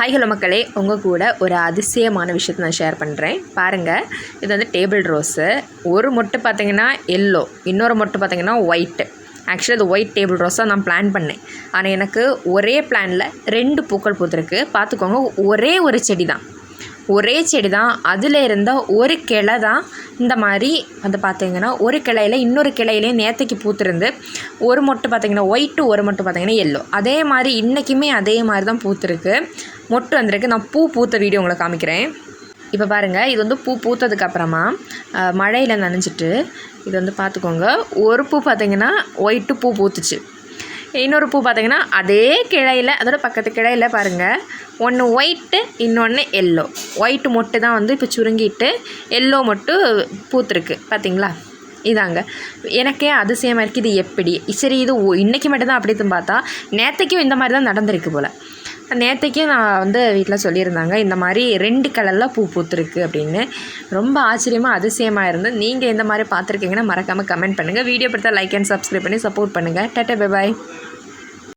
Hi hello மக்களே, உங்கள் கூட ஒரு அதிசயமான விஷயத்தை நான் ஷேர் பண்ணுறேன். பாருங்கள், இது வந்து டேபிள் ரோஸு. ஒரு மொட்டு பார்த்திங்கன்னா எல்லோ, இன்னொரு மொட்டு பார்த்திங்கன்னா ஒயிட்டு. ஆக்சுவலி அது ஒயிட் டேபிள் ரோஸாக நான் பிளான் பண்ணேன். ஆனால் எனக்கு ஒரே பிளானில் 2 பூக்கள் பூத்துருக்கு. பார்த்துக்கோங்க, ஒரே ஒரு செடி தான். அதில் இருந்த ஒரு கிளை தான் இந்த மாதிரி வந்து பார்த்திங்கன்னா ஒரு கிளையில் இன்னொரு கிளையிலேயே நேற்றுக்கு பூத்துருந்து. ஒரு மொட்டு பார்த்திங்கன்னா ஒயிட்டு, ஒரு மொட்டு பார்த்திங்கன்னா எல்லோ. அதே மாதிரி இன்றைக்குமே அதே மாதிரி தான் பூத்துருக்கு. மொட்டு வந்திருக்கு. நான் பூத்த வீடியோ உங்களை காமிக்கிறேன். இப்போ பாருங்கள், இது வந்து பூத்ததுக்கப்புறமா மழையில் நனைஞ்சிட்டு இது வந்து பார்த்துக்கோங்க. ஒரு பூ பார்த்திங்கன்னா ஒயிட்டு பூத்துச்சு. இன்னொரு பூ பார்த்திங்கன்னா அதே கிளையில், அதோட பக்கத்து கிளையில் பாருங்கள், ஒன்று ஒயிட்டு இன்னொன்று எல்லோ. ஒயிட்டு மொட்டு தான் வந்து இப்போ சுருங்கிட்டு எல்லோ மொட்டு பூத்துருக்கு. பார்த்திங்களா? இதாங்க எனக்கே அதிசயமாக இருக்குது. இது எப்படி சரி, இது இன்றைக்கி மட்டும்தான் அப்படின்னு பார்த்தா நேற்றுக்கும் இந்த மாதிரி தான் நடந்திருக்கு போல். நேற்றுக்கும் நான் வந்து வீட்டில் சொல்லியிருந்தாங்க, இந்த மாதிரி 2 கலரில் பூத்துருக்கு அப்படின்னு. ரொம்ப ஆச்சரியமாக அதிசயமாக இருந்து. நீங்கள் இந்த மாதிரி பார்த்துருக்கீங்கன்னா மறக்காமல் கமெண்ட் பண்ணுங்கள். வீடியோ பிடித்தா லைக் அண்ட் சப்ஸ்கிரைப் பண்ணி சப்போர்ட் பண்ணுங்கள். Tata bye bye.